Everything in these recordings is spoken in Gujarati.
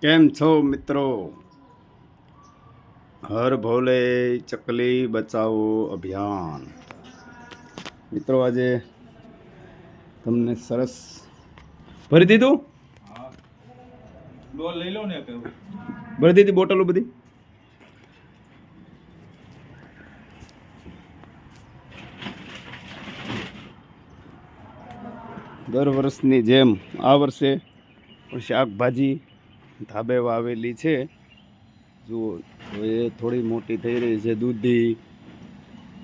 કેમ છો મિત્રો? હર ભોલે ચકલી બચાવો અભિયાન. મિત્રો આજે તમને સરસ ભરી દીધું. લઈ લો ને, ભરી દીધી બોટલો બધી. દર વર્ષની જેમ આ વર્ષે પણ શાકભાજી ધાબે વાવેલી છે. જુઓ એ થોડી મોટી થઈ રહી છે. દૂધી,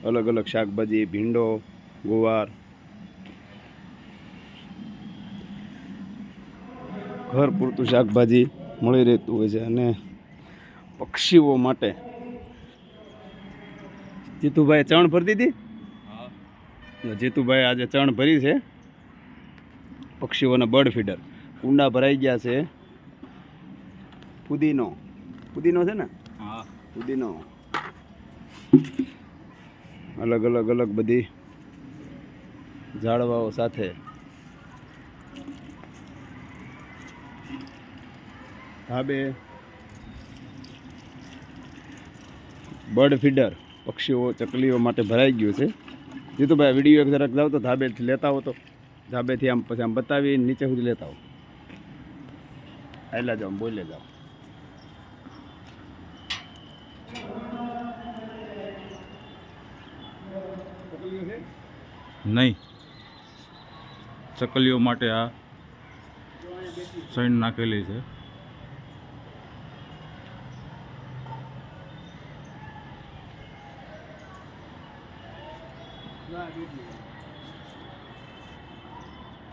અલગ અલગ શાકભાજી, ભીંડો, ગુવાર, ઘર પૂરતું શાકભાજી મળી રહેતું હોય છે. અને પક્ષીઓ માટે જીતુભાઈ ચણ ભરી દીધી. જીતુભાઈ આજે ચણ ભરી છે. પક્ષીઓના બર્ડ ફીડર કુંડા ભરાઈ ગયા છે. પુદીનો છે ને? હા, પુદીનો અલગ અલગ બધી ઝાડવાઓ સાથે ધાબે બર્ડ ફીડર પક્ષીઓ ચકલીઓ માટે ભરાઈ ગયું છે. જીતુભાઈ વિડીયો એક જરાક જાવ તો ધાબેથી લેતા હો, તો ધાબેથી આમ પછી આમ બતાવી નીચે સુધી લેતા હો. આયલા જાઓ, બોલે જાઓ. નહીં, ચકલીઓ માટે આ સૈન નાખેલી છે.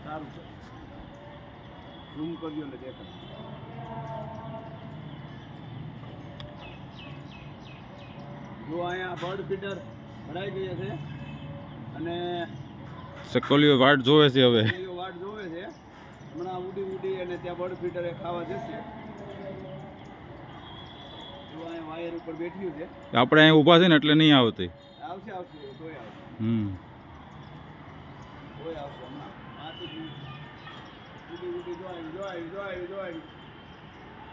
સારું છે, ઝૂમ કરજો ને દેખાય. જો અહીંયા બર્ડ ફીડર ભરાઈ ગયા છે અને ચકલીઓ વાટ જોવે છે. હવે ચકલીઓ વાટ જોવે છે. હમણાં ઉડી અને ત્યાં બર્ડ ફીડર એ ખાવા જશે. જો અહીંયા વાયર ઉપર બેઠ્યું છે. આપણે અહીં ઊભા છે ને એટલે નહીં આવતી. આવશે તોય આવશે. તોય આવશે. હમણાં આથી ઉડી જો આવી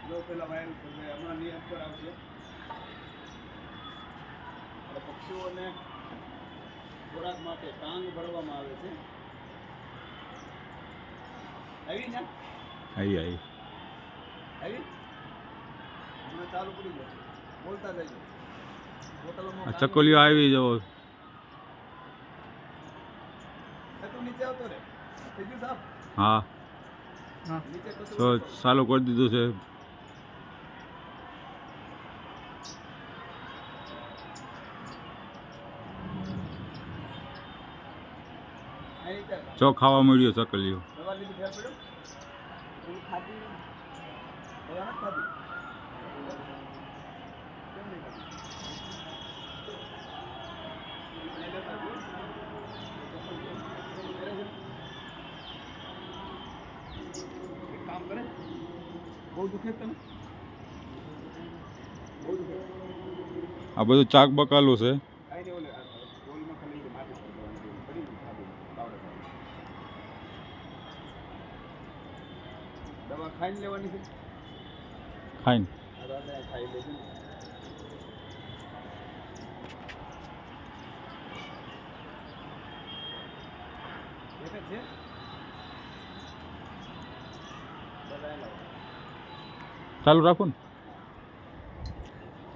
જો પેલા વાયર ઉપર હમણાં નિયત પર આવશે. પક્ષીઓને ખોરાક માટે કાંગ ભરવામાં આવે છે. આવી ને આવી હમણાં ચાલુ કરી દો, બોલતા જજો. બોટલોમાં ચકલીઓ આવી જવો. તું નીચે આવતો રે. થઈ ગયું સાહેબ? હા, નીચે તો ચાલુ કરી દીધું છે. જો ખાવા મળ્યો ચકલીઓ. દવા લીધી ફેર પડ્યો? એવી ખાધી દવા નથી ખાધી? કેમ નહીં ખાધી? એક કામ કરે, બહુ દુખે તને? બહુ દુખે? આ બધું ચાક બકાલું છે. કાંઈ નહીં, ઓલે બોલમાં ખાલી માટી પડી ખાધી પાવડર. દવા ખાઈને લેવાની છે. ખાઈને ખાઈ લેજો ને. એક જ છે. ચાલુ રાખો ને.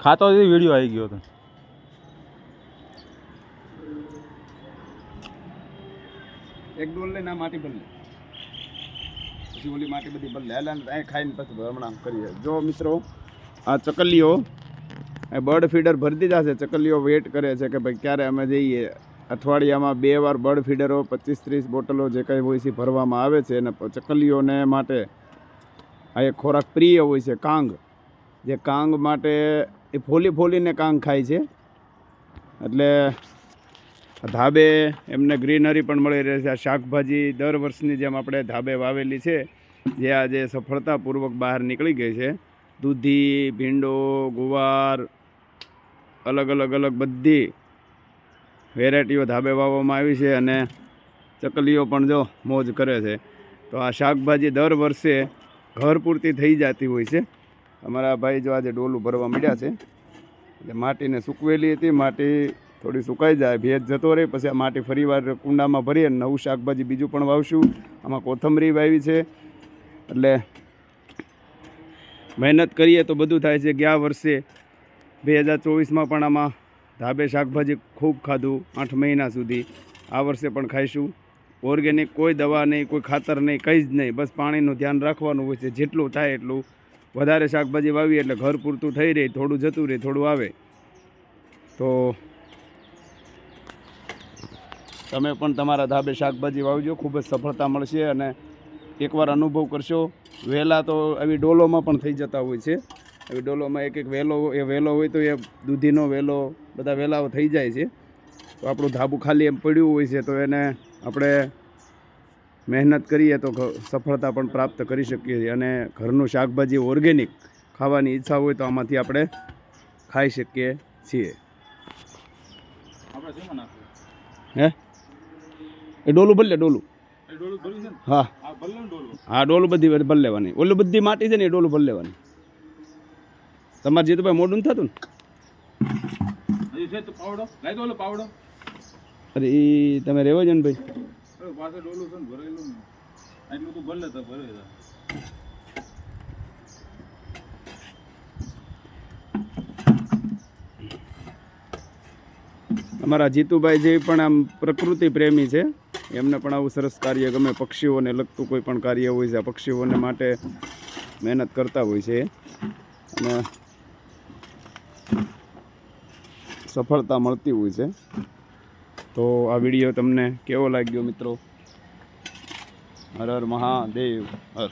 ખાતો જ વિડીયો આવી ગયો હતો. એક ડોલ લઈને આ માટી ભરી લે, પછી ઓલી માટી બધી ભરી લે. અહીં ખાઈને પછી હમણાં કરીએ. જો મિત્રો, આ ચકલીઓ બર્ડ ફીડર ભરી દીધા છે. ચકલીઓ વેઇટ કરે છે કે ભાઈ ક્યારે અમે જઈએ. અઠવાડિયામાં 2 વાર બર્ડ ફીડરો 25-30 બોટલો જે કંઈ હોય છે ભરવામાં આવે છે. અને ચકલીઓને માટે આ એક ખોરાક પ્રિય હોય છે, કાંગ. જે કાંગ માટે એ ફોલીને કાંગ ખાય છે. એટલે ધાબે એમને ગ્રીનરી પણ મળી રહે છે. આ શાકભાજી દર વર્ષની જેમ આપણે ધાબે વાવેલી છે, જે આજે સફળતાપૂર્વક બહાર નીકળી ગઈ છે. દૂધી, ભીંડો, ગુવાર, અલગ અલગ બધી વેરાયટીઓ ધાબે વાવવામાં આવી છે. અને ચકલીઓ પણ જો મોજ કરે છે. તો આ શાકભાજી દર વર્ષે ઘર પૂરતી થઈ જતી હોય છે. અમારા ભાઈ જો આજે ડોલું ભરવા મળ્યા છે એટલે માટીને સૂકવેલી હતી, માટી થોડી સુકાઈ જાય, ભેજ જતો રહે, પછી આ માટી ફરીવાર કુંડામાં ભરીએ નવું શાકભાજી બીજું પણ વાવશું. આમાં કોથમરી વાવી છે એટલે મહેનત કરીએ તો બધું થાય છે. ગયા વર્ષે 2024માં પણ આમાં ધાબે શાકભાજી ખૂબ ખાધું 8 મહિના સુધી. આ વર્ષે પણ ખાઈશું. ઓર્ગેનિક, કોઈ દવા નહીં, કોઈ ખાતર નહીં, કંઈ જ નહીં, બસ પાણીનું ધ્યાન રાખવાનું હોય છે. જેટલું થાય એટલું વધારે શાકભાજી વાવીએ એટલે ઘર પૂરતું થઈ રહે, થોડું જતું રહે, થોડું આવે. તો તમે પણ તમારા ધાબે શાકભાજી વાવજો, ખૂબ જ સફળતા મળશે. અને એકવાર અનુભવ કરશો. વેલા તો આવી ડોલોમાં પણ થઈ જતા હોય છે. આવી ડોલોમાં એક વેલો, એ વેલો હોય તો એ દૂધીનો વેલો, બધા વેલાઓ થઈ જાય છે. તો આપણું ધાબું ખાલી એમ પડ્યું હોય છે તો એને આપણે મહેનત કરીએ તો સફળતા પણ પ્રાપ્ત કરી શકીએ છીએ. અને ઘરનું શાકભાજી ઓર્ગેનિક ખાવાની ઈચ્છા હોય તો આમાંથી આપણે ખાઈ શકીએ છીએ. હે એ ડોલું ભલે, ડોલું હા હા, ડોલું બધી ભરી લેવાની. ઓલું બધી માટી છે ને એ ડોલું ભરી લેવાની. તમારે જીતુભાઈ મોડું નથી થતું ને? અરે એ તમે રહેવા જો ને ભાઈ. અમારા જીતુભાઈ જે પણ આમ પ્રકૃતિ પ્રેમી છે, એમને પણ આવું સરસ કાર્ય ગમે. પક્ષીઓને લગતું કોઈ પણ કાર્ય હોય છે, પક્ષીઓને માટે મહેનત કરતા હોય છે અને સફળતા મળતી હોય છે. તો આ વિડીયો તમને કેવો લાગ્યો મિત્રો? હર હર મહાદેવ હર.